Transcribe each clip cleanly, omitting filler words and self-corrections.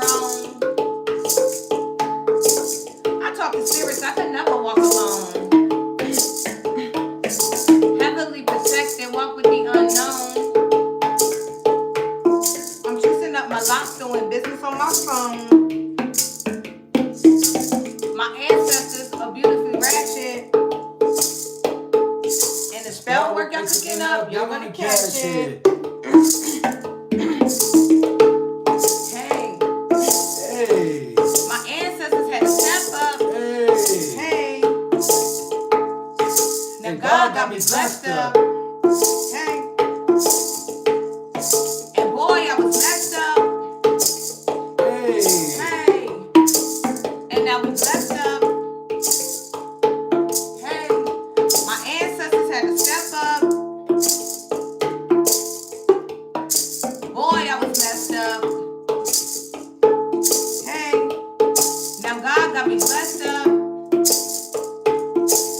throne. I talk to spirits, I could never walk alone. Heavily protected, walk with the unknown. I'm juicing up my locks, doing business on my phone. My ancestors are beautifully ratchet. And the spell work y'all cooking up, y'all gonna catch it. Hey. Hey. My ancestors had to step up. Hey. Hey. Now God got me blessed up. Hey. And boy, I was messed up. Hey. Hey. And now we blessed up. Hey. My ancestors had to step up. Boy, I was messed up. Hey. Now God got me blessed up.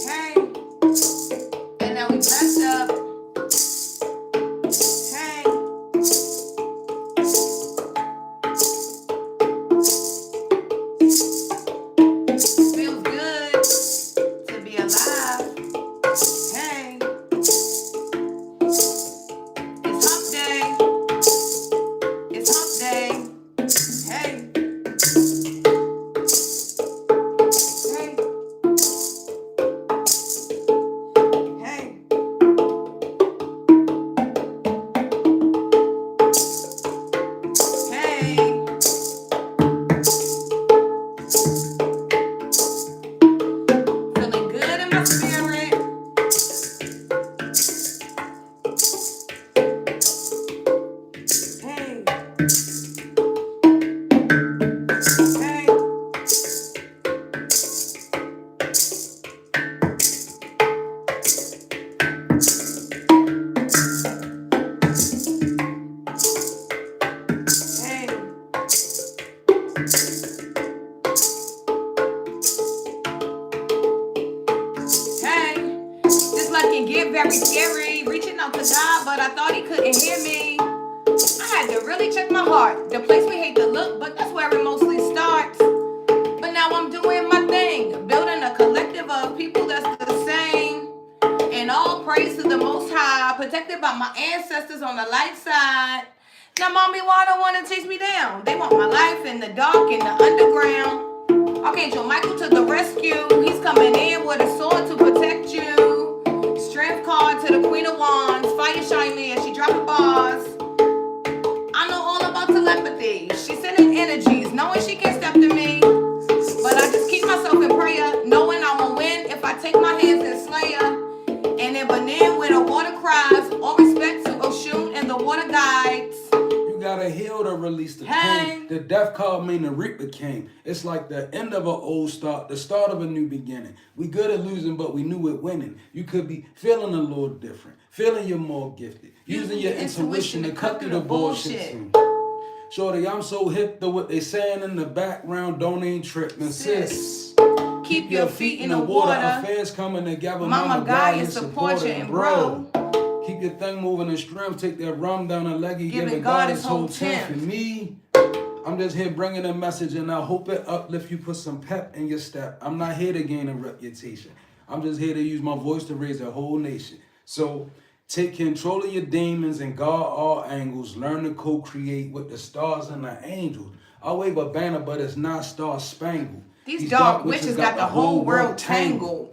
Hey. And now we blessed up. Hey. Feels good to be alive. Hey. It's hump day. It's hump day. Hey. Hey. Hey. Hey. Feeling good in my spirit. Hey. Hey. Hey. Hey. This life can get very scary. Reaching out to God, but I thought he couldn't hear me. I had to really check my heart. The place we hate to look, but that's where it mostly starts. But now I'm doing my thing, building a collective of people that's the same. And all praise to the Most High, protected by my ancestors on the light side. Now, mommy, why don't want to chase me down? They want my life in the dark, in the underground. Archangel Michael to the rescue. He's coming in with a sword to protect you. Strength card to the Queen of Wands. Fire shine me as she dropping bars. I know all about telepathy. She's sending energies, knowing she can't step to me. But I just keep myself in prayer, knowing I won't win if I take my hands and slay her. And in Benin, where the water cries, all respect to Oshun and the water guides. You gotta heal to release the pain. The death card mean the reaper came. It's like the end of an old start, the start of a new beginning. We good at losing, but we knew it winning. You could be feeling a little different, feeling you're more gifted, using your intuition to cut through the bullshit. Shorty, I'm so hip to what they saying in the background, don't ain't tripping, sis. Keep your feet in the water. Affairs coming together. Mama Gaia support you and bro. Keep your thing moving in strength. Take that rum down the leggy. Giving God his whole tenth. For me, I'm just here bringing a message, and I hope it uplift you, put some pep in your step. I'm not here to gain a reputation. I'm just here to use my voice to raise a whole nation. So take control of your demons and guard all angles. Learn to co-create with the stars and the angels. I wave a banner, but it's not star spangled. These dark witches got the whole world tangled.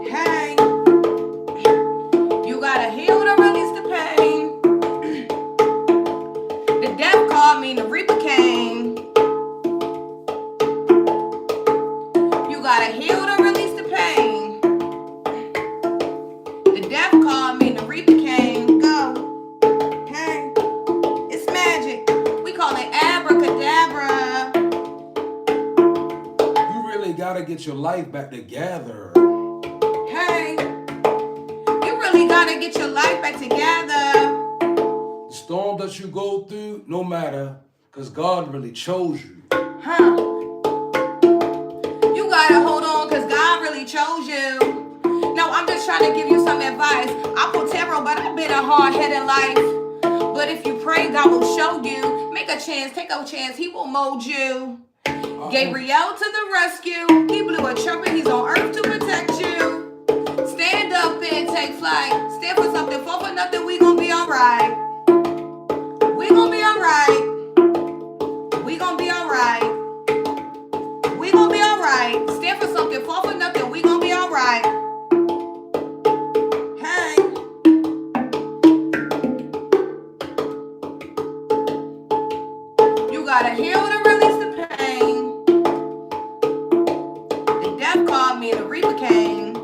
Hey, you gotta heal to release the pain. The death called me, the reaper came. You gotta heal to release the pain. The death called me, the reaper came. Go. Hey, it's magic. We call it abracadabra. Gotta get your life back together. Hey, you really gotta get your life back together. The storm that you go through, no matter, cause God really chose you. You gotta hold on, cause God really chose you. No, I'm just trying to give you some advice. I pull tarot, but I've been a hard-headed life. But if you pray, God will show you. Make Take a chance. He will mold you. Gabriel to the rescue. He blew a trumpet. He's on earth to protect you. Stand up and take flight. Stand for something, fall for nothing. We gon' be alright. We gon' be alright. We gon' be alright. We gon' be alright. Stand for something, fall for nothing. We gon' be alright. Hey. You gotta heal to release the pain. The death called me, the reaper came.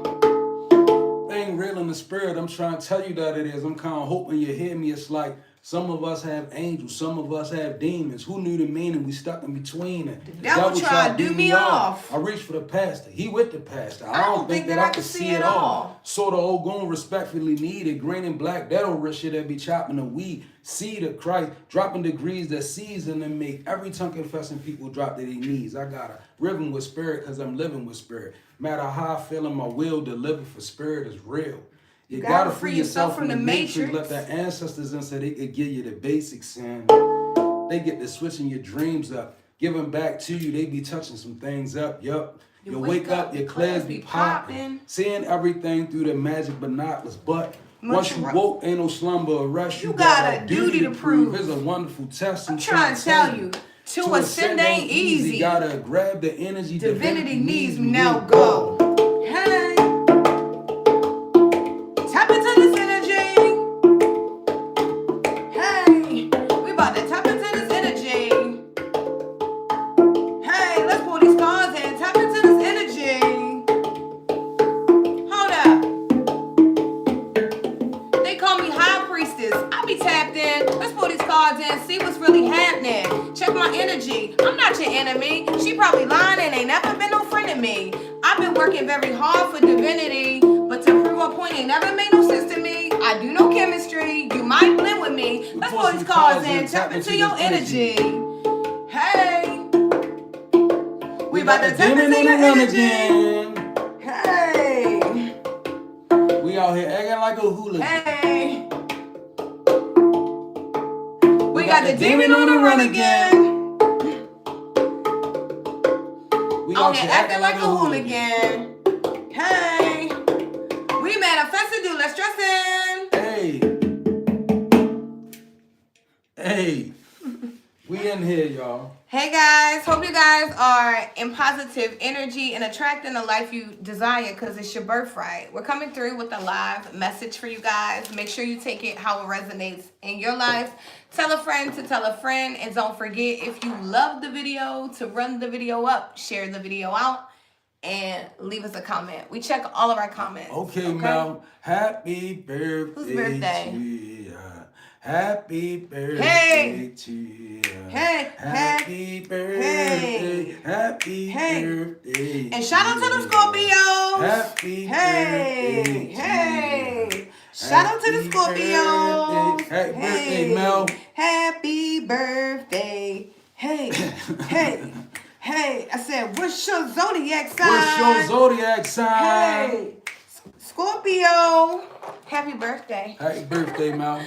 Ain't real in the spirit. I'm trying to tell you that it is. I'm kind of hoping you hear me. It's like some of us have angels, some of us have demons. Who knew the meaning? We stuck in between it. The devil tried to do me off. I reached for the pastor. He with the pastor. I don't think that I can see it all. So the old goon respectfully needed. Green and black, that old rich shit that be chopping the weed. Seed of Christ, dropping degrees that season and make every tongue confessing people drop to their knees. I got a rhythm with spirit because I'm living with spirit. Matter how I feel in my will, deliver for spirit is real. You gotta free yourself from the matrix. Let the ancestors in so they could give you the basics, and they get to switching your dreams up, giving back to you. They be touching some things up. Yup. You wake up, your claws be popping, seeing everything through the magic binoculars. But once you woke, ain't no slumber or rest. You got a duty to prove. It's a wonderful test. I'm trying to tell you, to ascend ain't easy. Gotta grab the energy. Divinity needs me now. Go. Hey. Tap into this energy. Hey. We about to tap into this energy. Hey, let's pull these cards and tap into this energy. Hold up. They call me High Priestess. I be tapped in. Let's pull these cards and see what's really happening. Check my energy. I'm not your enemy. She probably lying and ain't never been no friend of me. I've been working very hard for divinity, but to prove a point ain't never made no sense to me. I do no chemistry. You might blend with me. Let's pull these cards and tap into your energy. Hey. We about to tap into your energy. Hey. We out here acting like a hooligan. Hey. We got the demon on the run again. We out here acting like a hooligan. Hey. We manifested, do less stressing. Hey. Hey. We in here, y'all. Hey guys, hope you guys are in positive energy and attracting the life you desire because it's your birthright. We're coming through with a live message for you guys. Make sure you take it how it resonates in your life. Tell a friend to tell a friend. And don't forget, if you love the video, to run the video up, share the video out, and leave us a comment. We check all of our comments. Okay? Mel. Happy birthday. Whose birthday? To you. Happy birthday to you. Hey. Happy birthday. Happy birthday. And shout out to the Scorpios. Happy birthday. Hey. Shout out to the Scorpios. Happy birthday, Mel. Happy birthday. Hey. Hey. I said, what's your zodiac sign? What's your zodiac sign? Hey. Scorpio. Happy birthday. Happy birthday, Mel.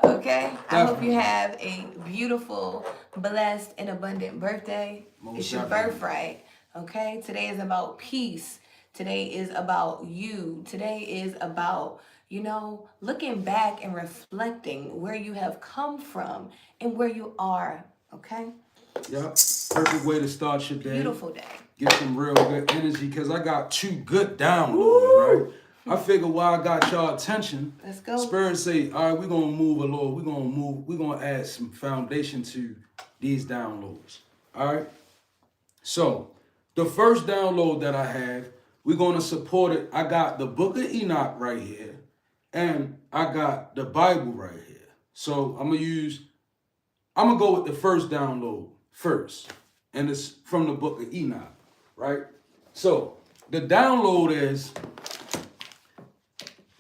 Okay. I hope you have a beautiful, blessed, and abundant birthday. It's your birthright. Okay. Today is about peace. Today is about you. Today is about, looking back and reflecting where you have come from and where you are. Okay. Yep. Perfect way to start your day. Beautiful day. Get some real good energy because I got 2 good downloads, right? I figure while I got y'all attention, let's go. Spirit say, all right, we're going to move a little. We're going to add some foundation to these downloads. All right? So, the first download that I have, we're going to support it. I got the Book of Enoch right here, and I got the Bible right here. So, I'm going to go with the first download first, and it's from the Book of Enoch, right? So, the download is,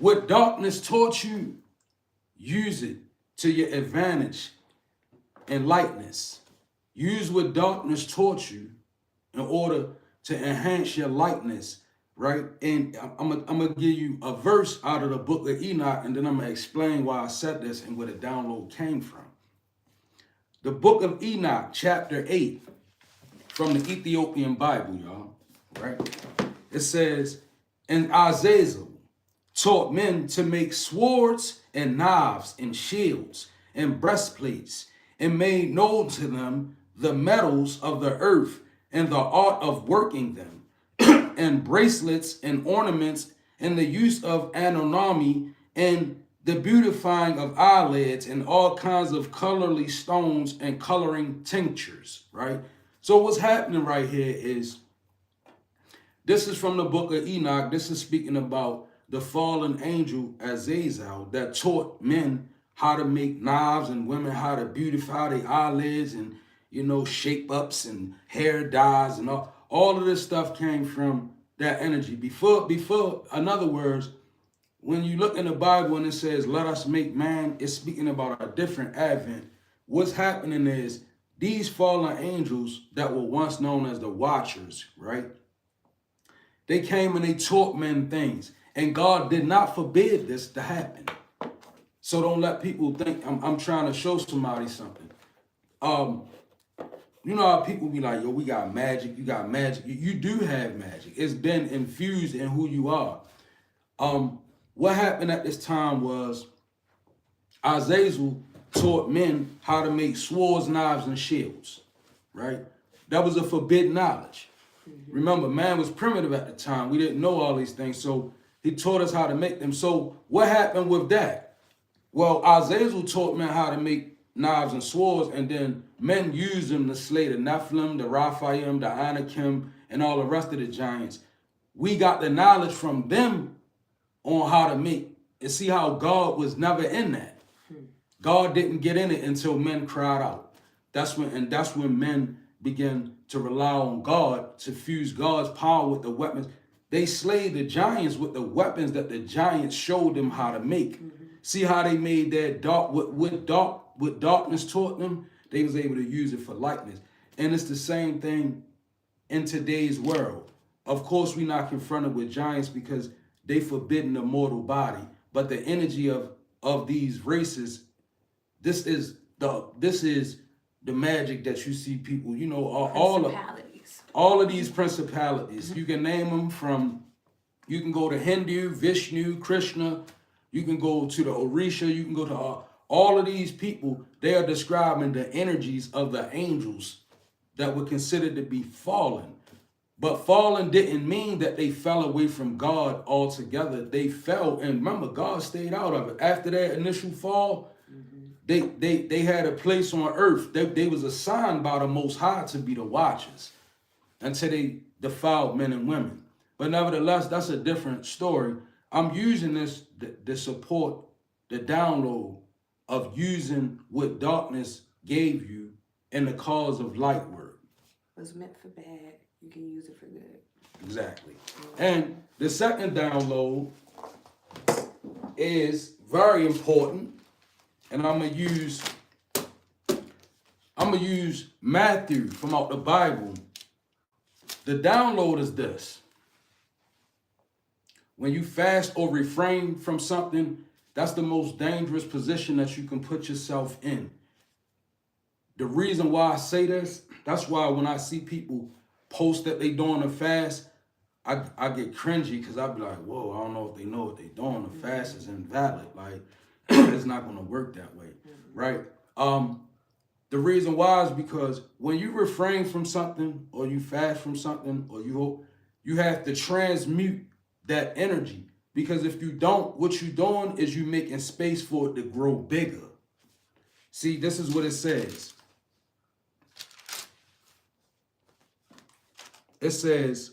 what darkness taught you, use it to your advantage and lightness. Use what darkness taught you in order to enhance your lightness, right? And I'm gonna give you a verse out of the Book of Enoch, and then I'm gonna explain why I said this and where the download came from. The book of Enoch, chapter 8, from the Ethiopian Bible, y'all, right? It says, and Azazel taught men to make swords and knives and shields and breastplates, and made known to them the metals of the earth and the art of working them, and bracelets and ornaments, and the use of anonomy, and the beautifying of eyelids, and all kinds of colorly stones and coloring tinctures, right? So what's happening right here is, this is from the book of Enoch. This is speaking about the fallen angel Azazel that taught men how to make knives and women how to beautify their eyelids and, shape ups and hair dyes and all of this stuff came from that energy. Before, in other words, when you look in the Bible and it says, let us make man, it's speaking about a different advent. What's happening is these fallen angels that were once known as the Watchers, right? They came and they taught men things. And God did not forbid this to happen. So don't let people think I'm trying to show somebody something. You know how people be like, yo, we got magic, you got magic. You do have magic. It's been infused in who you are. What happened at this time was Azazel taught men how to make swords, knives, and shields, right? That was a forbidden knowledge. Remember, man was primitive at the time. We didn't know all these things, so he taught us how to make them. So what happened with that? Well, Azazel taught men how to make knives and swords, and then men used them to slay the Nephilim, the Raphaim, the Anakim, and all the rest of the giants. We got the knowledge from them on how to make, and see how God was never in that. God didn't get in it until men cried out. That's when men began to rely on God to fuse God's power with the weapons. They slayed the giants with the weapons that the giants showed them how to make. See how they made that dark, what darkness taught them, they was able to use it for lightness. And it's the same thing in today's world. Of course, we're not confronted with giants because they forbidden the mortal body. But the energy of these races, this is the magic that you see people, all of these principalities. You can name them you can go to Hindu, Vishnu, Krishna, you can go to the Orisha, you can go to all of these people. They are describing the energies of the angels that were considered to be fallen. But fallen didn't mean that they fell away from God altogether. They fell, and remember, God stayed out of it. After that initial fall, they had a place on earth. They was assigned by the Most High to be the watchers until they defiled men and women. But nevertheless, that's a different story. I'm using this to support the download of using what darkness gave you in the cause of light work. What's meant for bad, you can use it for good. Exactly. And the second download is very important. And I'm gonna use Matthew from out the Bible. The download is this. When you fast or refrain from something, that's the most dangerous position that you can put yourself in. The reason why I say this, that's why when I see people post that they doing a fast, I get cringy because I be like, whoa, I don't know if they know what they doing. The fast is invalid. Like, it's not going to work that way, right? The reason why is because when you refrain from something or you fast from something or you have to transmute that energy, because if you don't, what you're doing is you making space for it to grow bigger. See, this is what it says. It says,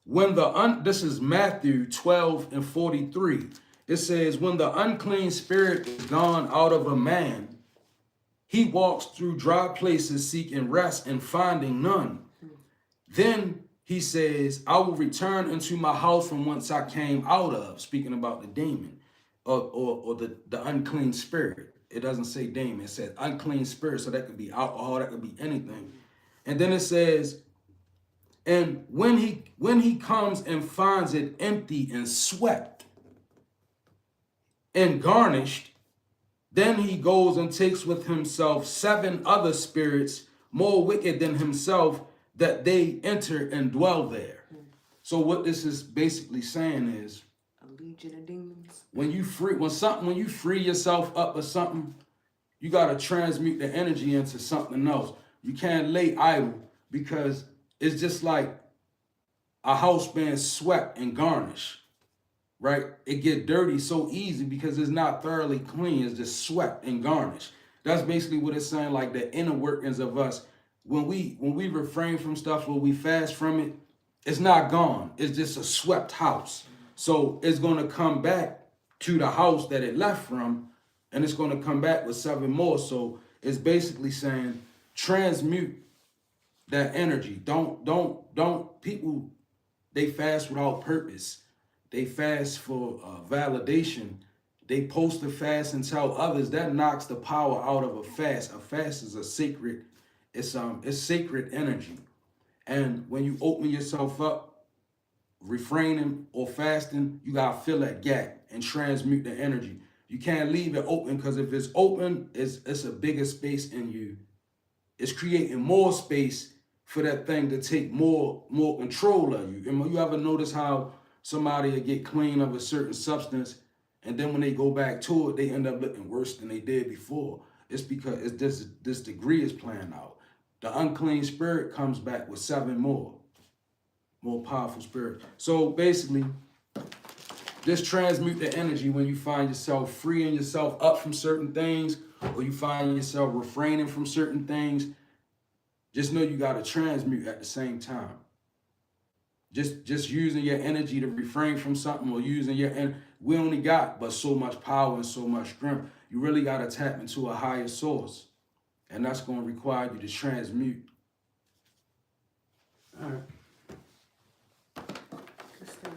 this is Matthew 12:43. It says, when the unclean spirit is gone out of a man, he walks through dry places seeking rest and finding none. Then he says, I will return into my house from whence I came out of, speaking about the demon or the unclean spirit. It doesn't say demon, it says unclean spirit, so that could be alcohol, that could be anything. And then it says, and when he comes and finds it empty and swept and garnished, Then he goes and takes with himself 7 other spirits more wicked than himself, that they enter and dwell there. So what this is basically saying is, a legion of demons. When you free yourself up of something, you gotta transmute the energy into something else. You can't lay idle, because it's just like a house being swept and garnished, right? It get dirty so easy because it's not thoroughly clean. It's just swept and garnished. That's basically what it's saying, like the inner workings of us. When we refrain from stuff, when we fast from it, it's not gone. It's just a swept house. So it's gonna come back to the house that it left from, and it's gonna come back with 7 more. So it's basically saying transmute that energy. Don't people, they fast without purpose. They fast for validation. They post a fast and tell others. That knocks the power out of a fast. A fast is a sacred, it's sacred energy. And when you open yourself up, refraining or fasting, you gotta fill that gap and transmute the energy. You can't leave it open, because if it's open, it's a bigger space in you. It's creating more space for that thing to take more control of you. And you ever notice how somebody will get clean of a certain substance, and then when they go back to it, they end up looking worse than they did before? It's because it's this degree is playing out. The unclean spirit comes back with 7 more powerful spirits. So basically, just transmute the energy when you find yourself freeing yourself up from certain things, or you find yourself refraining from certain things. Just know you got to transmute at the same time. Just using your energy to refrain from something, or using your energy. We only got but so much power and so much strength. You really got to tap into a higher source. And that's going to require you to transmute. All right. Good stuff.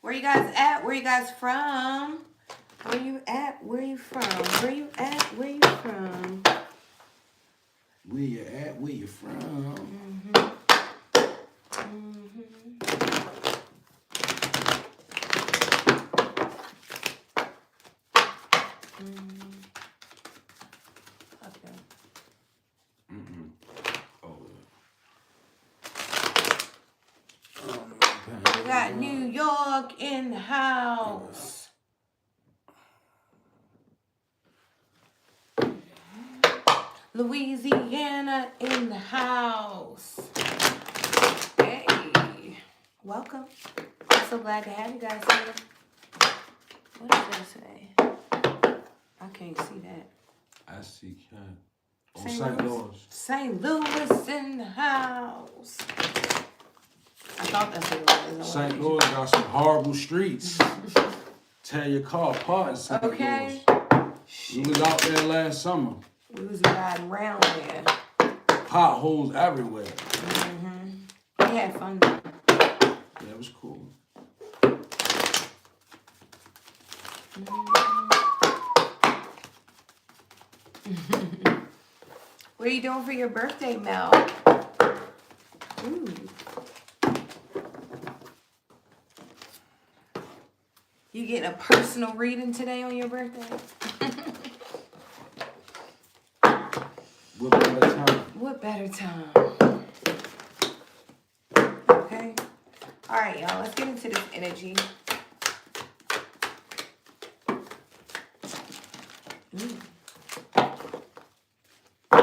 Where you guys at? Where you guys from? Where you at? Where you from? Where you at? Where you from? Where you at? Where you from? Okay. We got New York in the house. Louisiana in the house. Hey, welcome. I'm so glad to have you guys here. What does that say? I can't see that. I see cat. Oh, St. St. Louis. St. Louis in the house. I thought that's what it was. St. Louis got some horrible streets. Tear your car apart in St. Louis. We was out there last summer. We was riding around there. Potholes everywhere. We had fun though. Yeah, it was cool. What are you doing for your birthday, Mel? Ooh. You getting a personal reading today on your birthday? What better time? What better time? Okay. All right, y'all. Let's get into this energy. I'm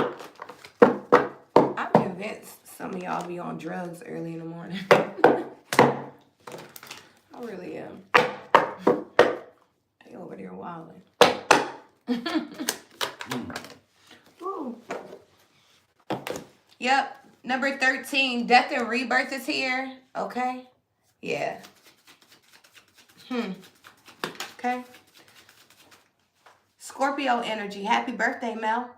convinced some of y'all be on drugs early in the morning. I really am. They over there wilding. Ooh. Yep. Number 13, death and rebirth is here. Okay. Yeah. Okay. Scorpio energy. Happy birthday, Mel.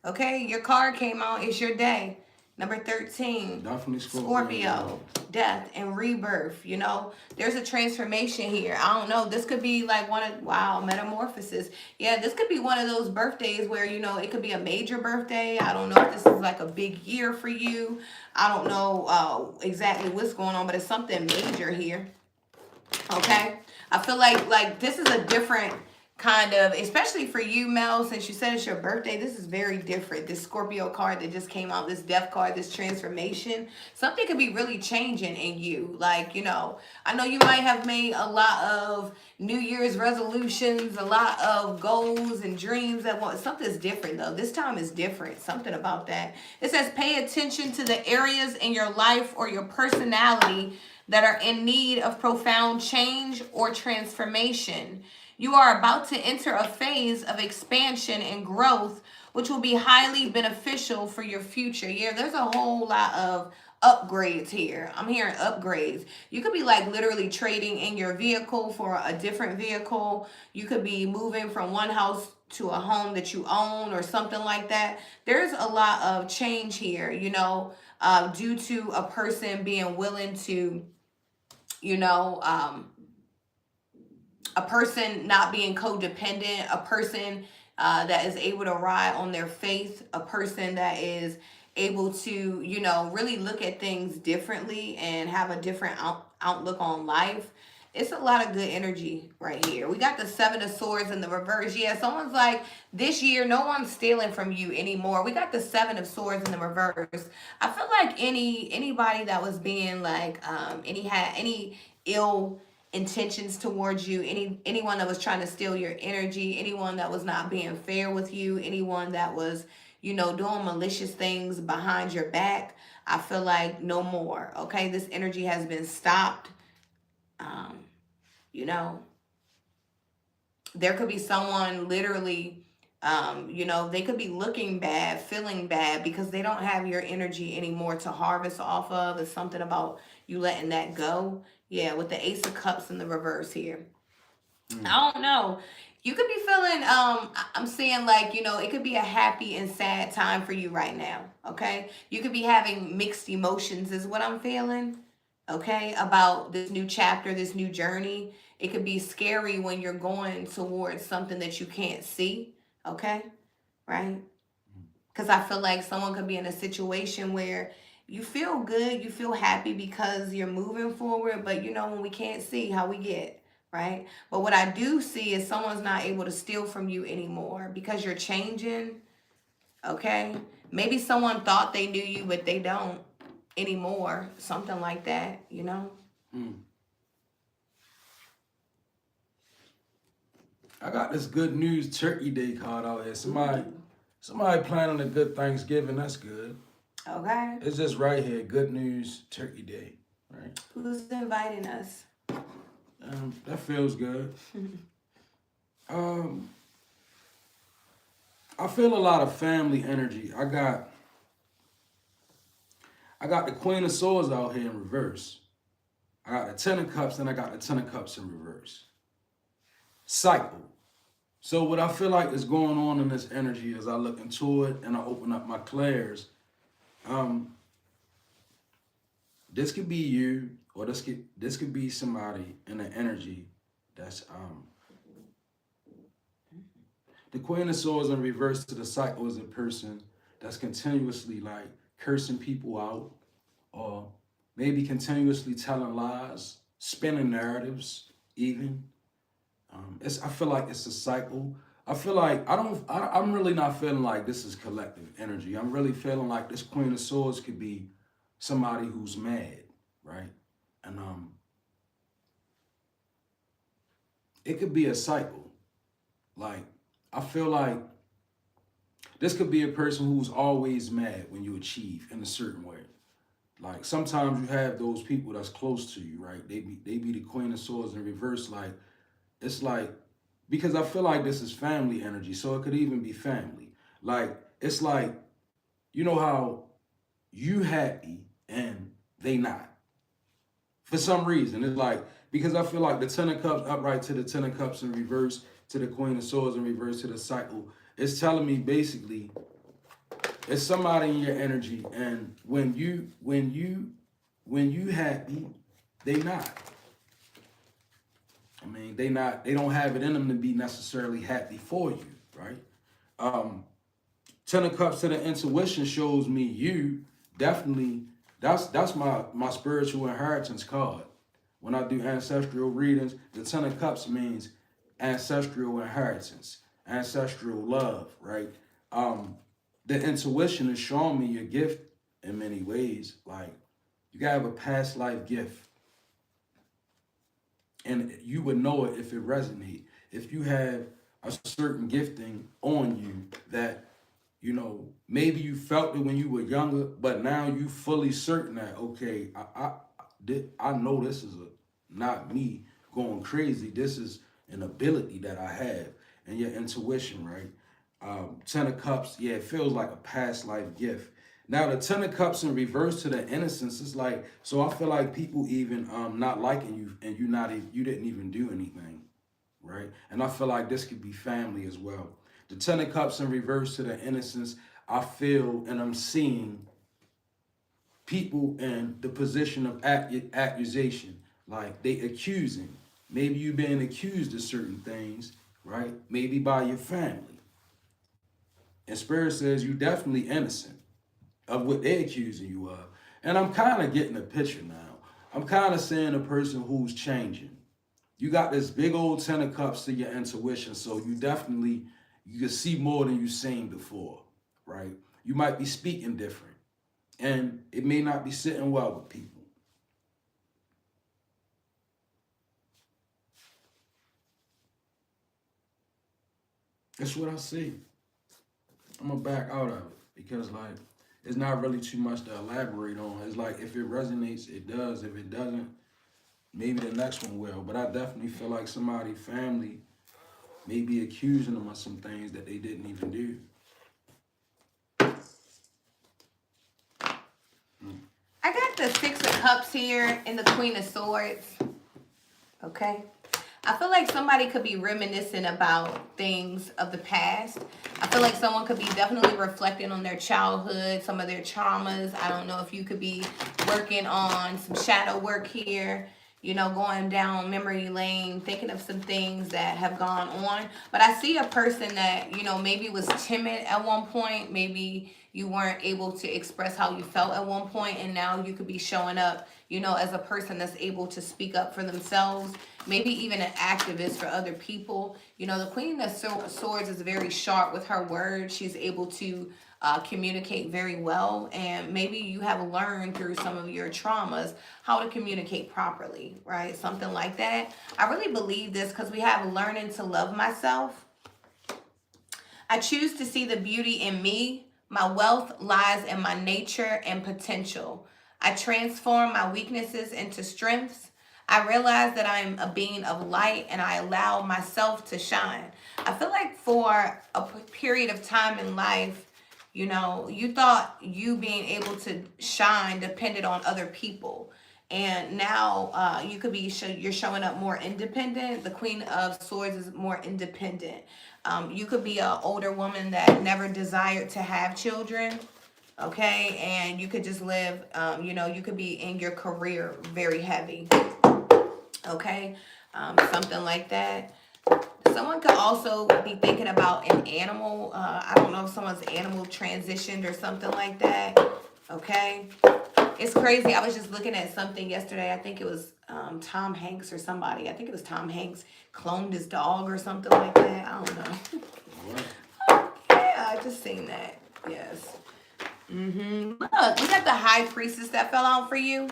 Okay. Your card came out. It's your day. Number 13, definitely Scorpio, death and rebirth. You know, there's a transformation here. I don't know. This could be like wow, metamorphosis. Yeah, this could be one of those birthdays where, you know, it could be a major birthday. I don't know if this is like a big year for you. I don't know exactly what's going on, but it's something major here. Okay? I feel like this is a different kind of, especially for you, Mel, since you said it's your birthday, this is very different. This Scorpio card that just came out, this death card, this transformation, something could be really changing in you. Like, you know, I know you might have made a lot of New Year's resolutions, a lot of goals and dreams that want something's different though. This time is different. Something about that. It says pay attention to the areas in your life or your personality that are in need of profound change or transformation. You are about to enter a phase of expansion and growth, which will be highly beneficial for your future. Yeah, there's a whole lot of upgrades here. I'm hearing upgrades. You could be like literally trading in your vehicle for a different vehicle. You could be moving from one house to a home that you own or something like that. There's a lot of change here, you know, due to a person being willing to, you know, a person not being codependent, a person that is able to ride on their faith, a person that is able to, you know, really look at things differently and have a different outlook on life. It's a lot of good energy right here. We got the Seven of Swords in the reverse. Yeah, someone's like, this year, no one's stealing from you anymore. We got the Seven of Swords in the reverse. I feel like anybody that was being like, any ill intentions towards you, anyone that was trying to steal your energy, anyone that was not being fair with you, anyone that was, you know, doing malicious things behind your back, I feel like no more. Okay, this energy has been stopped. You know, there could be someone literally, you know, they could be looking bad, feeling bad because they don't have your energy anymore to harvest off of. It's something about you letting that go. Yeah, with the Ace of Cups in the reverse here. I don't know. You could be feeling, I'm saying like, you know, it could be a happy and sad time for you right now. Okay. You could be having mixed emotions is what I'm feeling. Okay. About this new chapter, this new journey. It could be scary when you're going towards something that you can't see. Okay. Right. Because I feel like someone could be in a situation where you feel good, you feel happy because you're moving forward, but you know, when we can't see how we get, right? But what I do see is someone's not able to steal from you anymore because you're changing, okay? Maybe someone thought they knew you, but they don't anymore, something like that, you know? I got this good news Turkey Day card out here. Somebody planning a good Thanksgiving. That's good. Okay. It's just right here. Good news Turkey Day. Right. Who's inviting us? That feels good. I feel a lot of family energy. I got the Queen of Swords out here in reverse. I got the Ten of Cups and I got the Ten of Cups in reverse. Cycle. So what I feel like is going on in this energy as I look into it and I open up my clairs, this could be you or this could be somebody in the energy that's the Queen of Swords in reverse to the cycle is a person that's continuously like cursing people out or maybe continuously telling lies, spinning narratives even. I feel like it's a cycle. I feel like I'm really not feeling like this is collective energy. I'm really feeling like this Queen of Swords could be somebody who's mad, right? And it could be a cycle. Like, I feel like this could be a person who's always mad when you achieve in a certain way. Like, sometimes you have those people that's close to you, right? They be the Queen of Swords in reverse, like, it's like, because I feel like this is family energy, so it could even be family. Like, it's like, you know how you happy and they not. For some reason, it's like, because I feel like the Ten of Cups upright to the Ten of Cups in reverse to the Queen of Swords in reverse to the cycle, it's telling me basically It's somebody in your energy, and when you happy, they not. I mean, they don't have it in them to be necessarily happy for you, right? Um, Ten of Cups to the intuition shows me you definitely. That's my spiritual inheritance card. When I do ancestral readings, the Ten of Cups means ancestral inheritance, ancestral love, right? Um, the intuition is showing me your gift in many ways. Like you gotta have a past life gift, and you would know it if it resonates. If you have a certain gifting on you that maybe you felt it when you were younger, but now you fully certain that okay, I know this is not me going crazy. This is an ability that I have, and your intuition, right? Ten of Cups, yeah, it feels like a past life gift. Now the Ten of Cups in reverse to the innocence is like, so I feel like people even not liking you, and you didn't even do anything, right? And I feel like this could be family as well. The Ten of Cups in reverse to the innocence, I feel and I'm seeing people in the position of accusation, like they accusing. Maybe you being accused of certain things, right? Maybe by your family. And Spirit says you definitely innocent of what they're accusing you of. And I'm kind of getting a picture now. I'm kind of seeing a person who's changing. You got this big old Ten of Cups to your intuition, so you can see more than you've seen before, right? You might be speaking different, and it may not be sitting well with people. That's what I see. I'm gonna back out of it because like it's not really too much to elaborate on. It's like if it resonates, it does. If it doesn't, maybe the next one will. But I definitely feel like somebody's family may be accusing them of some things that they didn't even do. I got the Six of Cups here and the Queen of Swords. Okay. I feel like somebody could be reminiscing about things of the past. I feel like someone could be definitely reflecting on their childhood, some of their traumas. I don't know if you could be working on some shadow work here, going down memory lane, thinking of some things that have gone on. But I see a person that, maybe was timid at one point. Maybe you weren't able to express how you felt at one point, and now you could be showing up, as a person that's able to speak up for themselves, maybe even an activist for other people. The Queen of Swords is very sharp with her words. She's able to communicate very well, and maybe you have learned through some of your traumas how to communicate properly, right? Something like that. I really believe this because we have learning to love myself. I choose to see the beauty in me. My wealth lies in my nature and potential. I transform my weaknesses into strengths. I realize that I am a being of light and I allow myself to shine. I feel like for a period of time in life, you thought you being able to shine depended on other people. And now you could be, you're showing up more independent. The Queen of Swords is more independent. You could be an older woman that never desired to have children. Okay, and you could just live, you could be in your career very heavy. Okay, something like that. Someone could also be thinking about an animal. I don't know if someone's animal transitioned or something like that. Okay, it's crazy. I was just looking at something yesterday. I think it was Tom Hanks or somebody. I think it was Tom Hanks cloned his dog or something like that. I don't know. Yeah, I just seen that. Yes. Look, we got the High Priestess that fell out for you.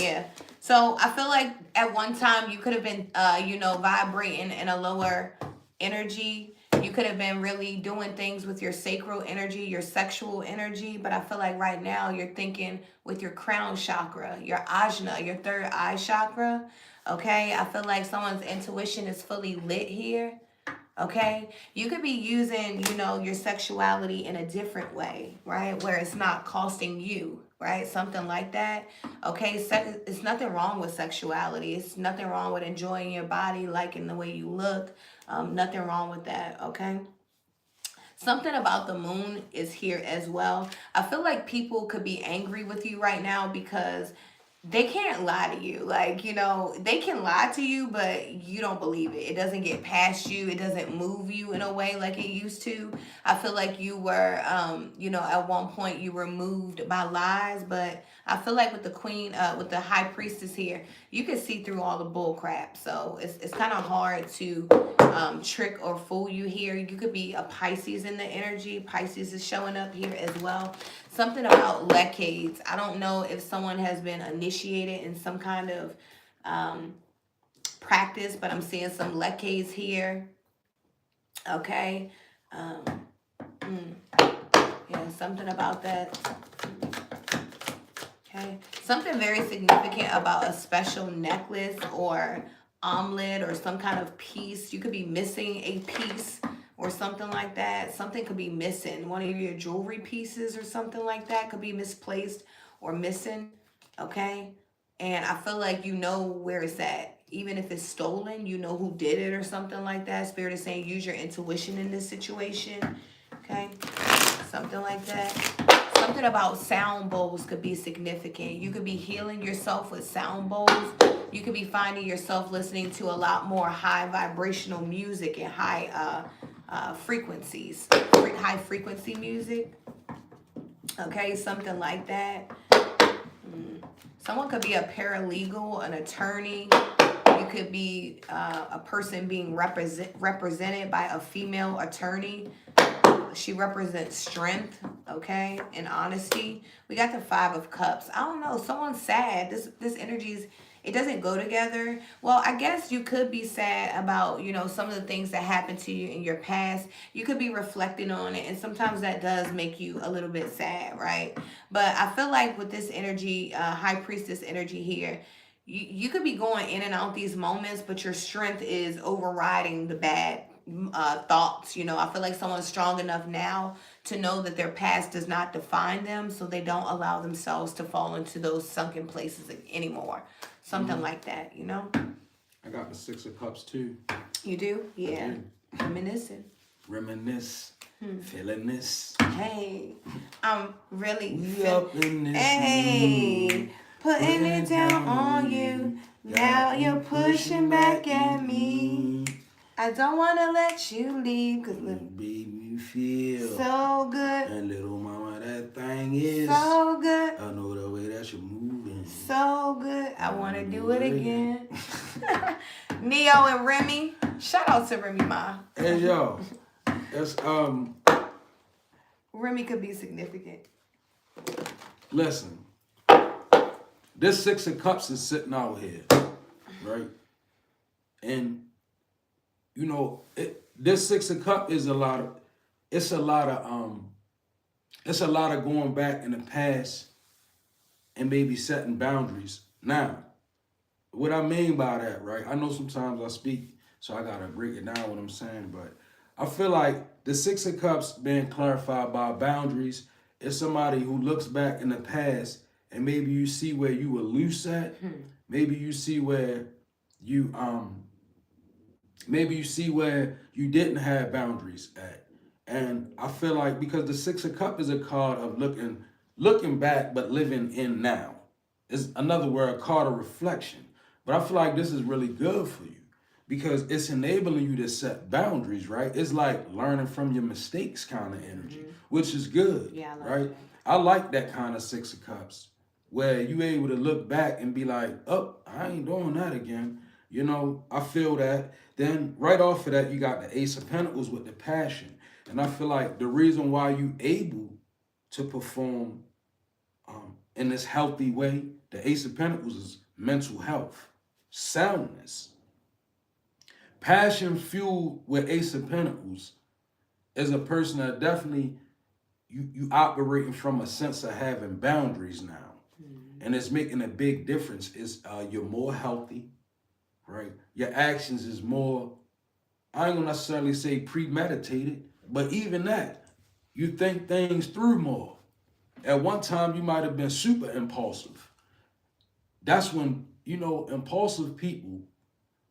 Yeah. So I feel like at one time you could have been, vibrating in a lower energy. You could have been really doing things with your sacral energy, your sexual energy. But I feel like right now you're thinking with your crown chakra, your ajna, your third eye chakra. Okay. I feel like someone's intuition is fully lit here. Okay, you could be using, your sexuality in a different way, right? Where it's not costing you, right? Something like that. Okay, it's nothing wrong with sexuality. It's nothing wrong with enjoying your body, liking the way you look. Nothing wrong with that, okay? Something about the moon is here as well. I feel like people could be angry with you right now because they can't lie to you. Like, they can lie to you, but you don't believe it. It doesn't get past you. It doesn't move you in a way like it used to. I feel like you were, at one point you were moved by lies, but I feel like with the queen, with the high priestess here, you can see through all the bull crap. So it's kind of hard to trick or fool you here. You could be a Pisces in the energy. Pisces is showing up here as well. Something about leckades. I don't know if someone has been initiated in some kind of practice, but I'm seeing some leckades here. Okay. Yeah, something about that. Okay. Something very significant about a special necklace or omelet or some kind of piece. You could be missing a piece or something like that. Something could be missing. One of your jewelry pieces or something like that could be misplaced or missing. Okay. And I feel like you know where it's at. Even if it's stolen, you know who did it or something like that. Spirit is saying use your intuition in this situation. Okay. Something like that. Something about sound bowls could be significant. You could be healing yourself with sound bowls. You could be finding yourself listening to a lot more high vibrational music and high frequencies, high frequency music. Okay, something like that. Someone could be a paralegal, an attorney. You could be a person being represented by a female attorney. She represents strength, okay, and honesty. We got the 5 of Cups. I don't know. Someone's sad. This energy it doesn't go together. Well, I guess you could be sad about, some of the things that happened to you in your past. You could be reflecting on it, and sometimes that does make you a little bit sad, right? But I feel like with this energy, High Priestess energy here, you could be going in and out these moments, but your strength is overriding the bad thoughts. I feel like someone's strong enough now to know that their past does not define them, so they don't allow themselves to fall into those sunken places anymore. Something like that, I got the 6 of Cups too. You do? Yeah. Reminiscing. Reminisce. Feeling this. Hey, I'm really up in this hey, putting it down on you. Now you're pushing back at me. I don't want to let you leave, cause baby, you feel so good. And little mama, that thing is so good. I know the way that you're moving. So good. I want to do it again. Neo and Remy. Shout out to Remy Ma. Hey, yo. That's, Remy could be significant. Listen. This 6 of Cups is sitting out here. Right? And this 6 of Cups is a lot of going back in the past and maybe setting boundaries. Now, what I mean by that, right? I know sometimes I speak, so I gotta break it down what I'm saying, but I feel like the 6 of Cups being clarified by boundaries is somebody who looks back in the past and maybe you see where you were loose at. Maybe you see where you didn't have boundaries at. And I feel like because the 6 of Cups is a card of looking back but living in now. It's another word, a card of reflection. But I feel like this is really good for you because it's enabling you to set boundaries, right? It's like learning from your mistakes kind of energy, which is good, right? I like that kind of 6 of Cups where you able to look back and be like, oh, I ain't doing that again. I feel that. Then right off of that, you got the Ace of Pentacles with the passion. And I feel like the reason why you able to perform in this healthy way, the Ace of Pentacles is mental health, soundness. Passion fueled with Ace of Pentacles is a person that definitely you operating from a sense of having boundaries now. And it's making a big difference. You're more healthy, right? Your actions is more, I ain't gonna necessarily say premeditated, but even that, you think things through more. At one time, you might have been super impulsive. That's when, impulsive people,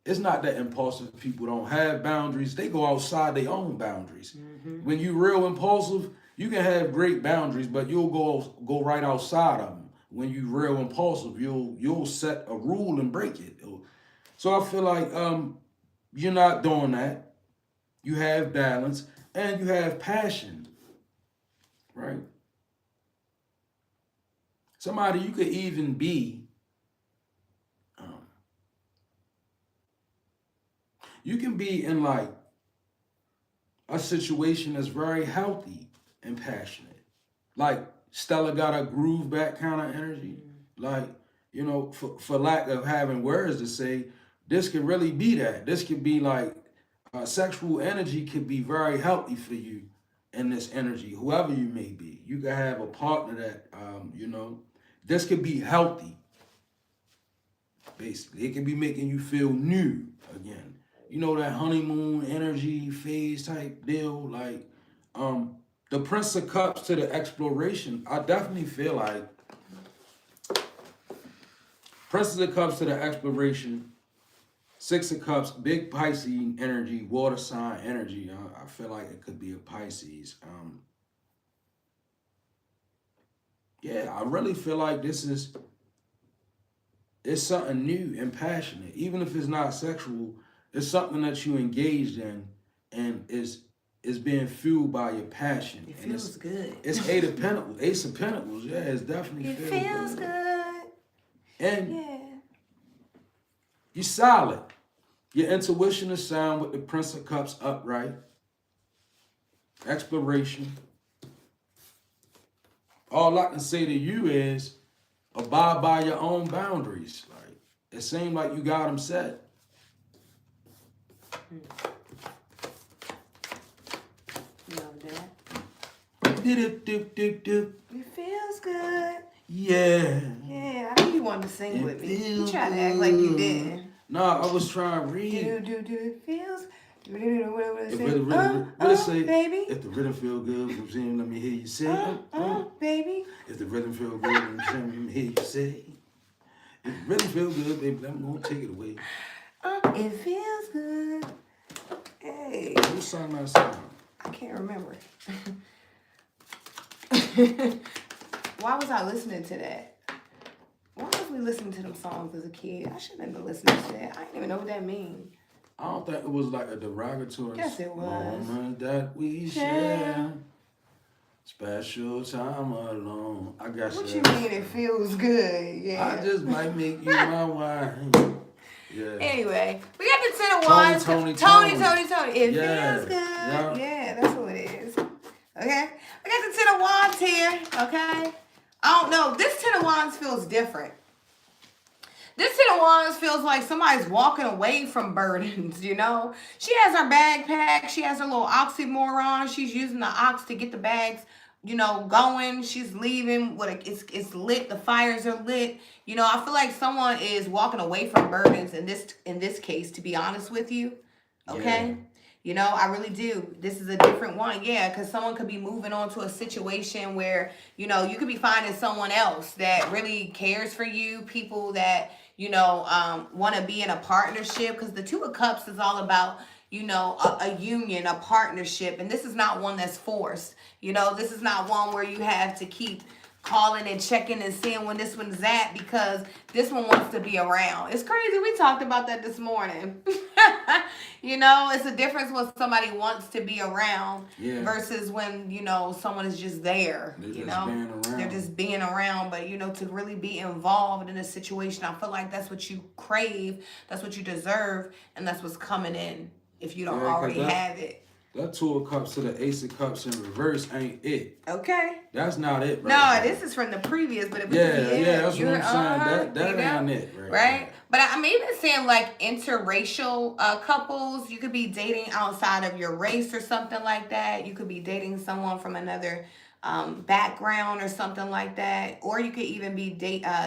it's not that impulsive people don't have boundaries. They go outside their own boundaries. When you real impulsive, you can have great boundaries, but you'll go right outside of them. When you real impulsive, you'll set a rule and break it. So I feel like you're not doing that. You have balance and you have passion, right? Somebody you could even be. You can be in like a situation that's very healthy and passionate. Like Stella got a groove back kind of energy. Like, you know, for lack of having words to say, this could really be that. This could be like sexual energy could be very healthy for you in this energy, whoever you may be. You could have a partner that, you know, this could be healthy. Basically, it could be making you feel new again. You know, that honeymoon energy phase type deal, like the Prince of Cups to the exploration. I definitely feel like Prince of Cups to the exploration, Six of Cups, big Pisces energy, water sign energy. I feel like it could be a Pisces. Yeah, I really feel like it's something new and passionate, even if it's not sexual. It's something that you engaged in and is being fueled by your passion. It feels good. It's Eight of Pentacles. Ace of Pentacles, yeah, it's definitely It feels good. And Yeah. you're solid. Your intuition is sound with the Prince of Cups upright. Exploration. All I can say to you is abide by your own boundaries. Like, it seemed like you got them set. Love that. Do-do-do-do-do. It feels good. Yeah. Yeah, I knew you wanted to sing It with me. You feels tried to act like you good. did. Nah, I was trying to read. It feels. What If it say? say? Baby. If the rhythm feel good, I'm saying, let me hear you say. Baby. If the rhythm feel good, I'm saying, let me hear you say. If the rhythm feel good, baby, I'm gonna take it away. It feels good. Hey. Who sung that song? I can't remember. Why was I listening to that? Why was we listening to them songs as a kid? I shouldn't have been listening to that. I didn't even know what that means. I don't think it was like a derogatory Yes, it was. moment that we share. Special time alone. I got What you mean it feels good? Yeah. I just might make you my wife. Yeah. Anyway, we got the Ten of Wands. Tony. It feels good. Yeah, that's what it is. Okay? We got the Ten of Wands here. Okay? I don't know. This Ten of Wands feels different. This Ten of Wands feels like somebody's walking away from burdens, you know? She has her bag packed. She has her little oxymoron. She's using the ox to get the bags, you know, going. She's leaving. It's lit. The fires are lit. You know, I feel like someone is walking away from burdens in this case, to be honest with you. Okay? Yeah. You know, I really do. This is a different one. Yeah, because someone could be moving on to a situation where, you know, you could be finding someone else that really cares for you, people that, you know, want to be in a partnership, because the Two of Cups is all about, you know, a union, a partnership. And this is not one that's forced. You know, this is not one where you have to keep calling and checking and seeing when this one's at, because this one wants to be around. It's crazy. We talked about that this morning. You know, it's a difference when somebody wants to be around versus when, you know, someone is just there. They're just being around. But, you know, to really be involved in a situation, I feel like that's what you crave, that's what you deserve, and that's what's coming in if you don't already have it. That Two of Cups to the Ace of Cups in reverse ain't it. Okay. That's not it, right? No, this is from the previous, but it was that's what I'm saying. That ain't it, right? But I'm even saying like interracial couples. You could be dating outside of your race or something like that. You could be dating someone from another background or something like that. Or you could even be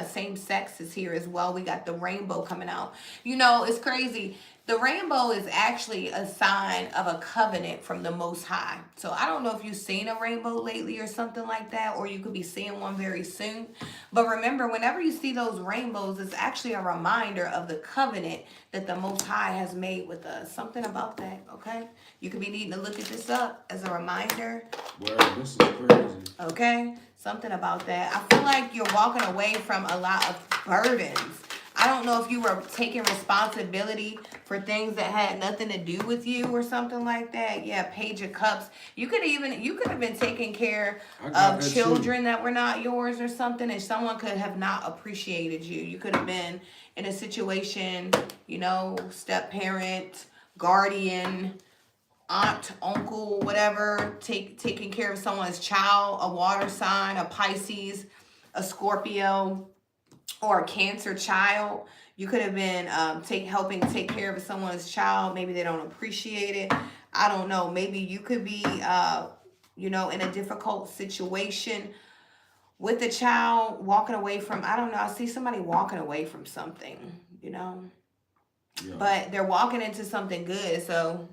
same sex is here as well. We got the rainbow coming out. You know, it's crazy. The rainbow is actually a sign of a covenant from the Most High. So I don't know if you've seen a rainbow lately or something like that, or you could be seeing one very soon. But remember, whenever you see those rainbows, it's actually a reminder of the covenant that the Most High has made with us. Something about that, okay? You could be needing to look at this up as a reminder. Well, this is crazy. Okay? Something about that. I feel like you're walking away from a lot of burdens. I don't know if you were taking responsibility for things that had nothing to do with you or something like that. Yeah, Page of Cups. You could have been taking care of children that were not yours or something, and someone could have not appreciated you. You could have been in a situation, step parent, guardian, aunt, uncle, whatever, taking care of someone's child, a water sign, a Pisces, a Scorpio, or a Cancer child. You could have been helping take care of someone's child. Maybe they don't appreciate it. I don't know. Maybe you could be, in a difficult situation with a child, walking away from, I don't know. I see somebody walking away from something, Yeah. But they're walking into something good. So,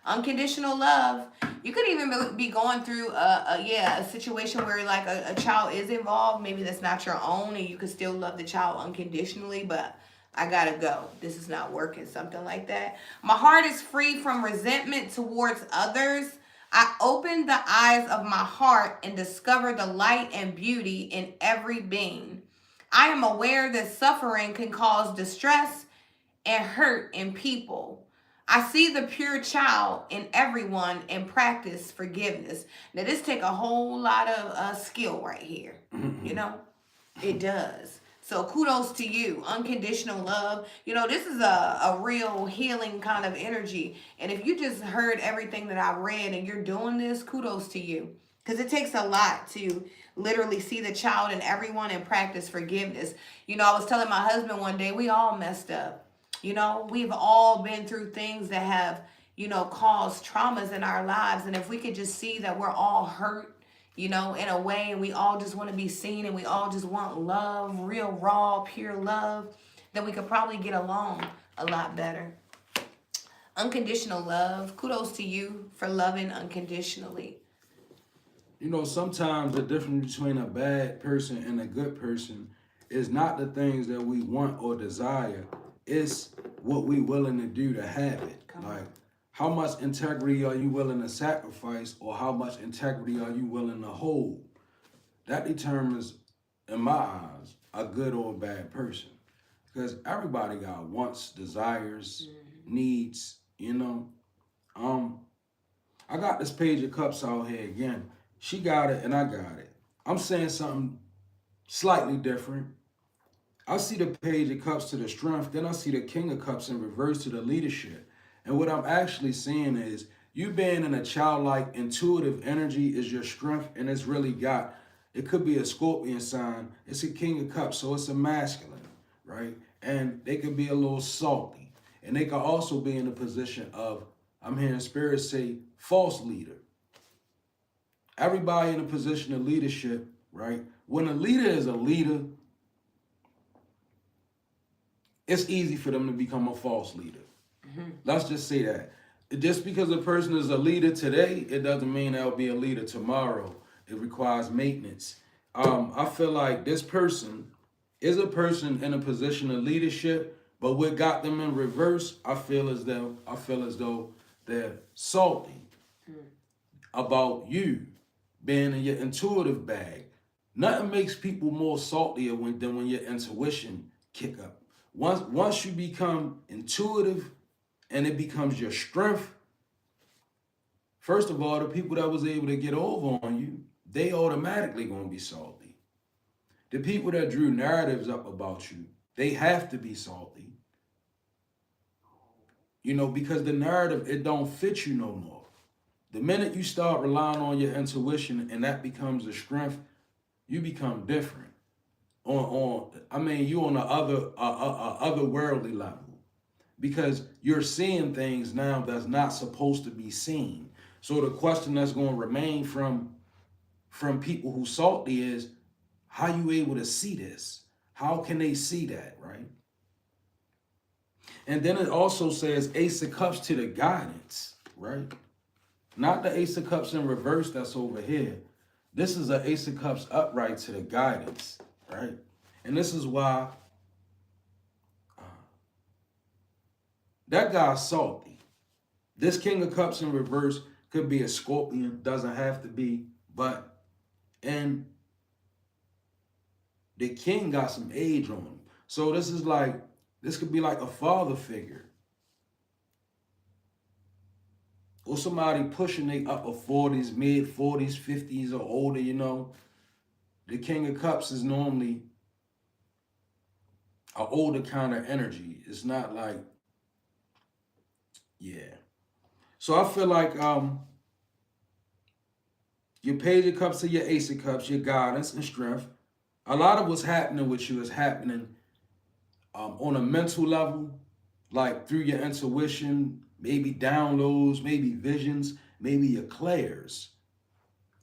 unconditional love. You could even be going through a situation where like a child is involved. Maybe that's not your own, and you could still love the child unconditionally, but I gotta go. This is not working. Something like that. My heart is free from resentment towards others. I opened the eyes of my heart and discovered the light and beauty in every being. I am aware that suffering can cause distress and hurt in people. I see the pure child in everyone and practice forgiveness. Now, this take a whole lot of skill right here. It does. So kudos to you. Unconditional love. This is a real healing kind of energy. And if you just heard everything that I read and you're doing this, kudos to you. Because it takes a lot to literally see the child in everyone and practice forgiveness. I was telling my husband one day, we all messed up. We've all been through things that have, caused traumas in our lives. And if we could just see that we're all hurt, in a way, and we all just want to be seen and we all just want love, real, raw, pure love, then we could probably get along a lot better. Unconditional love. Kudos to you for loving unconditionally. Sometimes the difference between a bad person and a good person is not the things that we want or desire. It's what we willing to do to have it. Like, how much integrity are you willing to sacrifice, or how much integrity are you willing to hold? That determines, in my eyes, a good or a bad person. Because everybody got wants, desires, needs, I got this Page of Cups out here again. She got it and I got it. I'm saying something slightly different. I see the Page of Cups to the strength, then I see the King of Cups in reverse to the leadership. And what I'm actually seeing is you being in a childlike, intuitive energy is your strength, and it's really it could be a Scorpion sign. It's a King of Cups, so it's a masculine, right? And they could be a little salty. And they could also be in a position of, I'm hearing Spirit say, false leader. Everybody in a position of leadership, right? When a leader is a leader, it's easy for them to become a false leader. Let's just say that. Just because a person is a leader today, it doesn't mean they'll be a leader tomorrow. It requires maintenance. I feel like this person is a person in a position of leadership, but what got them in reverse, I feel as though they're salty about you being in your intuitive bag. Nothing makes people more saltier than when your intuition kick up. Once you become intuitive and it becomes your strength, first of all, the people that was able to get over on you, they automatically gonna be salty. The people that drew narratives up about you, they have to be salty. Because the narrative, it don't fit you no more. The minute you start relying on your intuition and that becomes a strength, you become different. You on the otherworldly level, because you're seeing things now that's not supposed to be seen. So the question that's going to remain from people who salty is, how you able to see this? How can they see that, right? And then it also says Ace of Cups to the guidance, right? Not the Ace of Cups in reverse that's over here. This is an Ace of Cups upright to the guidance, right? And this is why that guy's salty. This King of Cups in reverse could be a Scorpion, doesn't have to be, but and the king got some age on him. So this could be like a father figure. Or somebody pushing the upper 40s, mid 40s, 50s or older, you know. The King of Cups is normally an older kind of energy. It's not like, yeah. So I feel like your Page of Cups to your Ace of Cups, your guidance and strength. A lot of what's happening with you is happening on a mental level, like through your intuition, maybe downloads, maybe visions, maybe your clairs.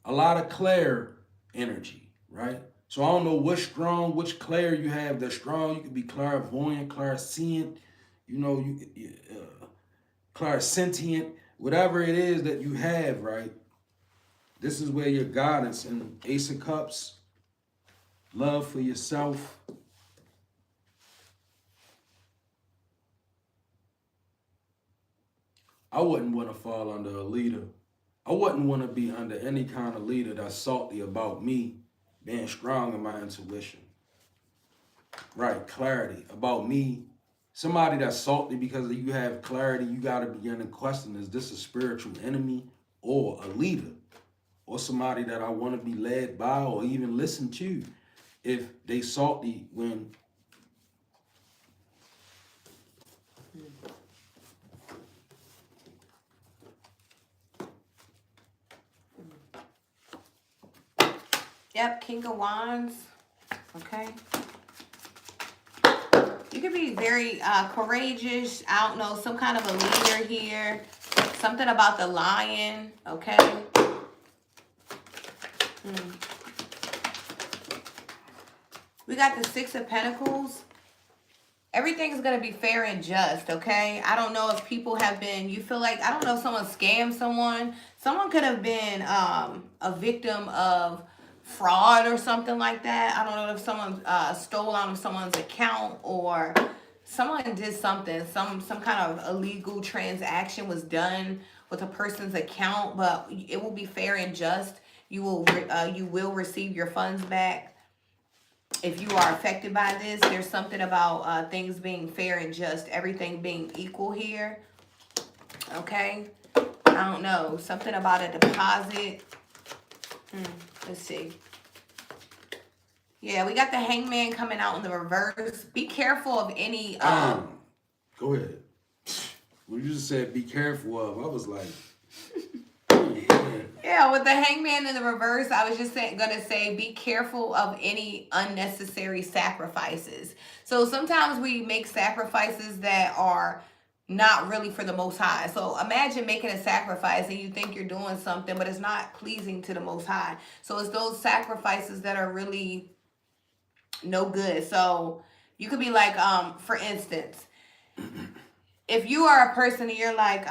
A lot of clair energy, right? So I don't know which clair you have that's strong. You could be clairvoyant, clairsentient, you know, clairsentient, whatever it is that you have, right? This is where your guidance and Ace of Cups, love for yourself. I wouldn't want to fall under a leader. I wouldn't want to be under any kind of leader that's salty about me being strong in my intuition. Right, clarity about me. Somebody that's salty because you have clarity, you got to begin to question, is this a spiritual enemy or a leader? Or somebody that I want to be led by or even listen to if they salty when Yep, King of Wands. Okay. You could be very courageous. I don't know, some kind of a leader here. Something about the lion. Okay. We got the Six of Pentacles. Everything's going to be fair and just, okay? I don't know if people have been, you feel like, I don't know if someone scammed someone. Someone could have been a victim of fraud or something like that. I don't know if someone stole out of someone's account or someone did something. Some kind of illegal transaction was done with a person's account, but it will be fair and just. You will receive your funds back. If you are affected by this, there's something about things being fair and just, everything being equal here. Okay? I don't know. Something about a deposit. Let's see. Yeah, we got the Hangman coming out in the reverse. Be careful of any... Go ahead. When you just said be careful of, I was like... Yeah, with the Hangman in the reverse, I was just gonna say be careful of any unnecessary sacrifices. So sometimes we make sacrifices that are not really for the Most High. So imagine making a sacrifice and you think you're doing something, but it's not pleasing to the Most High. So it's those sacrifices that are really no good. So you could be like, for instance, if you are a person and you're like,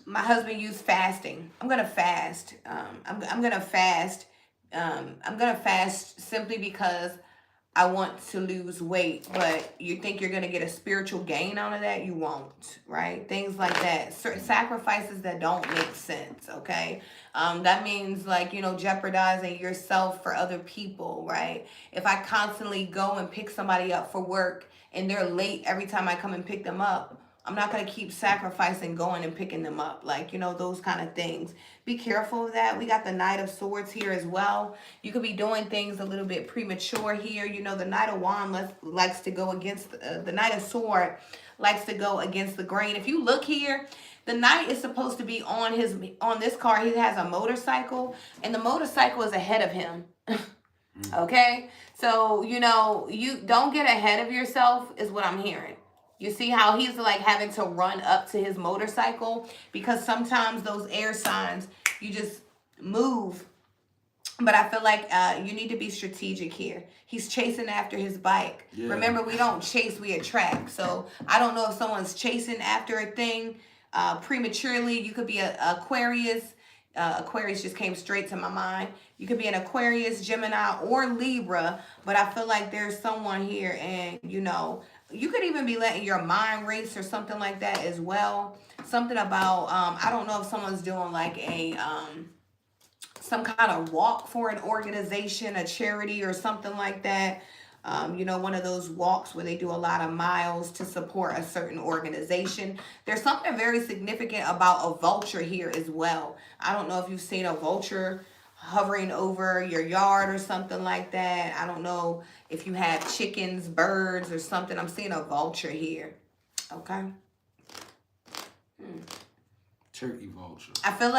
my husband used fasting. I'm going to fast. I'm going to fast. I'm going to fast simply because I want to lose weight. But you think you're going to get a spiritual gain out of that? You won't, right? Things like that. Certain sacrifices that don't make sense, okay? That means like, you know, jeopardizing yourself for other people, right? If I constantly go and pick somebody up for work and they're late every time I come and pick them up, I'm not going to keep sacrificing going and picking them up. Like, you know, those kind of things. Be careful of that. We got the Knight of Swords here as well. You could be doing things a little bit premature here. You know, the Knight of Wands likes to go against, the Knight of Sword likes to go against the grain. If you look here, the Knight is supposed to be on this car. He has a motorcycle, and the motorcycle is ahead of him. Okay? So, you know, you don't get ahead of yourself is what I'm hearing. You see how he's like having to run up to his motorcycle because sometimes those air signs, you just move But I feel like you need to be strategic here. He's chasing after his bike. Yeah. Remember, we don't chase, we attract. So I don't know if someone's chasing after a thing prematurely. You could be a Aquarius. Aquarius just came straight to my mind. You could be an Aquarius, Gemini, or Libra. But I feel like there's someone here, and you could even be letting your mind race or something like that as well. Something about I don't know if someone's doing like a some kind of walk for an organization, a charity, or something like that. One of those walks where they do a lot of miles to support a certain organization. There's something very significant about a vulture here as well. I don't know if you've seen a vulture hovering over your yard or something like that. I don't know if you have chickens, birds, or something. I'm seeing a vulture here. Okay. Turkey vulture. I feel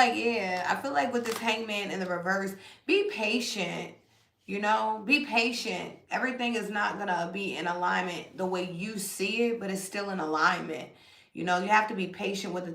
like with this hangman in the reverse, be patient. Be patient. Everything is not going to be in alignment the way you see it, but it's still in alignment. You have to be patient with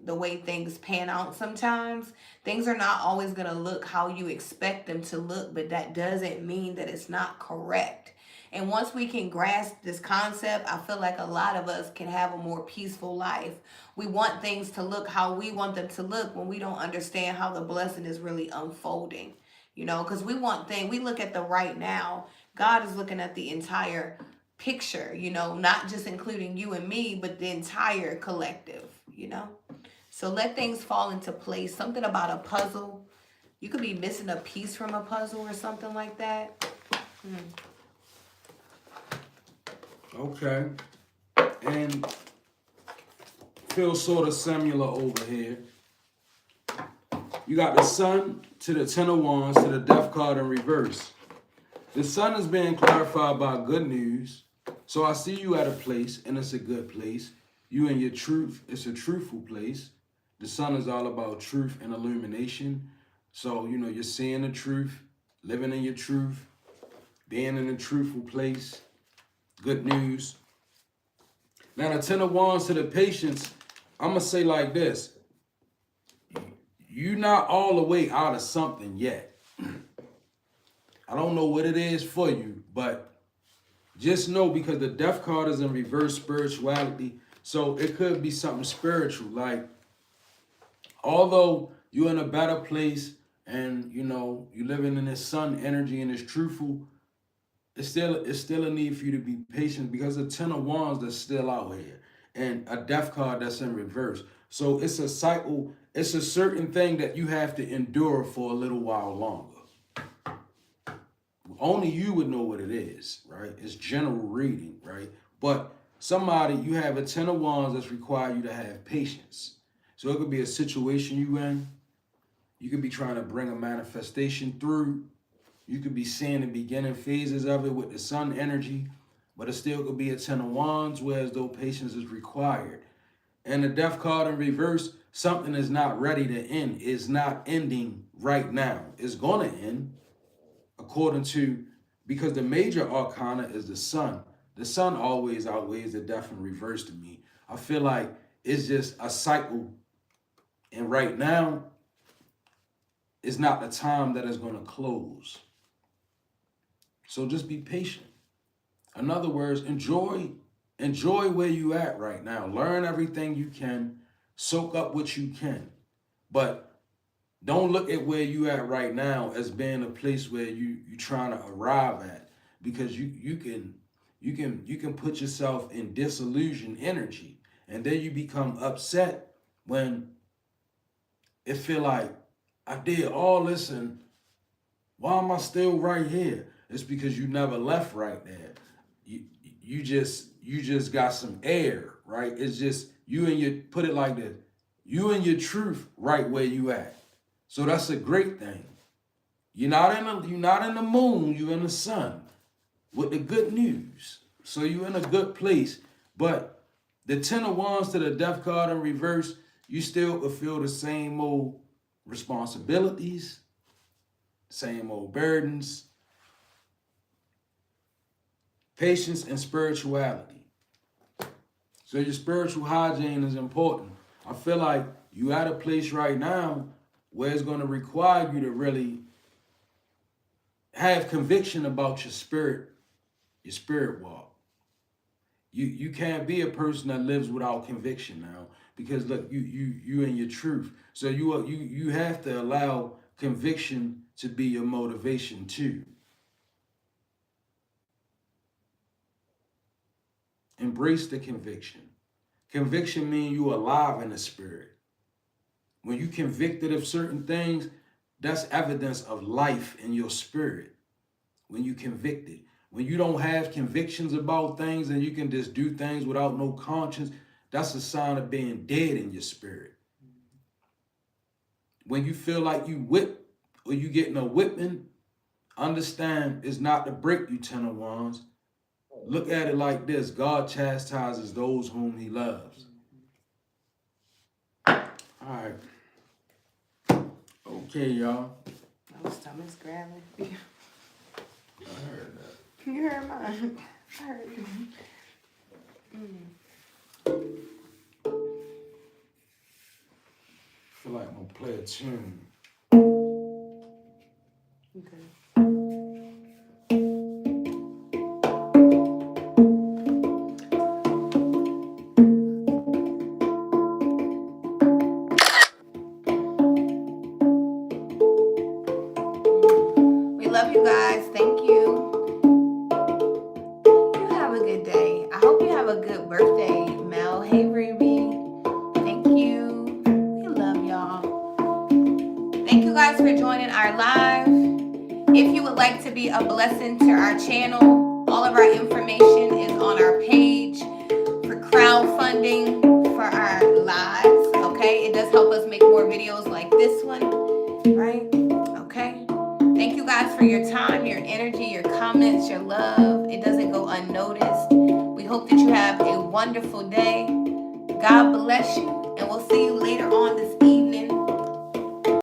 the way things pan out sometimes. Things are not always going to look how you expect them to look, but that doesn't mean that it's not correct. And once we can grasp this concept, I feel like a lot of us can have a more peaceful life. We want things to look how we want them to look when we don't understand how the blessing is really unfolding. Because we look at the right now. God is looking at the entire picture, not just including you and me, but the entire collective, So let things fall into place. Something about a puzzle. You could be missing a piece from a puzzle or something like that. Okay. And feels sort of similar over here. You got the Sun to the Ten of Wands to the Death card in reverse. The Sun is being clarified by good news. So I see you at a place, and it's a good place. You and your truth, it's a truthful place. The Sun is all about truth and illumination. So, you're seeing the truth, living in your truth, being in a truthful place. Good news. Now, the Ten of Wands to the Patience, I'm going to say like this. You're not all the way out of something yet. I don't know what it is for you, but just know, because the Death card is in reverse spirituality, so it could be something spiritual. Like, although you're in a better place and, you're living in this sun energy and it's truthful, it's still a need for you to be patient, because the Ten of Wands that's still out here and a Death card that's in reverse. So it's a cycle. It's a certain thing that you have to endure for a little while longer. Only you would know what it is, right? It's general reading, right? But you have a Ten of Wands that's require you to have patience. So it could be a situation you in. You could be trying to bring a manifestation through. You could be seeing the beginning phases of it with the Sun energy, but it still could be a Ten of Wands, whereas though patience is required. And the Death card in reverse, something is not ready to end. It's not ending right now. It's going to end because the major arcana is the Sun. The Sun always outweighs the Death in reverse to me. I feel like it's just a cycle. And right now, it's not the time that it's going to close. So just be patient. In other words, enjoy where you at right now. Learn everything you can. Soak up what you can. But don't look at where you at right now as being a place where you're trying to arrive at, because you can put yourself in disillusion energy, and then you become upset when it feel like, I did all this and why am I still right here? It's because you never left right there. You just got some air, right? It's just put it like this. You and your truth right where you at. So that's a great thing. You're not in the moon, you're in the sun with the good news. So you're in a good place. But the Ten of Wands to the Death card in reverse, you still could feel the same old responsibilities, same old burdens, patience, and spirituality. So your spiritual hygiene is important. I feel like you at a place right now where it's going to require you to really have conviction about your spirit walk. You can't be a person that lives without conviction now, because look, you in your truth. So you have to allow conviction to be your motivation too. Embrace the conviction. Conviction means you alive in the spirit. When you convicted of certain things, that's evidence of life in your spirit. When you convicted. When you don't have convictions about things and you can just do things without no conscience, that's a sign of being dead in your spirit. When you feel like you whip or you getting a whipping, understand it's not to break you, Ten of Wands. Look at it like this: God chastises those whom he loves. All right. Okay, y'all. My stomach's grabbing. I heard that. You heard mine. I heard you. I feel like I'm gonna play a tune. Okay. We love you guys. Thank you. You have a good day. I hope you have a good birthday, Mel. Hey, Ruby. Thank you. We love y'all. Thank you guys for joining our live. If you would like to be a blessing to our channel, all of our information is on our page for crowdfunding for our lives. Okay, it does help us make more videos like this one, right? Okay. Thank you guys for your time, your energy, your comments, your love. It doesn't go unnoticed. We hope that you have a wonderful day. God bless you, and we'll see you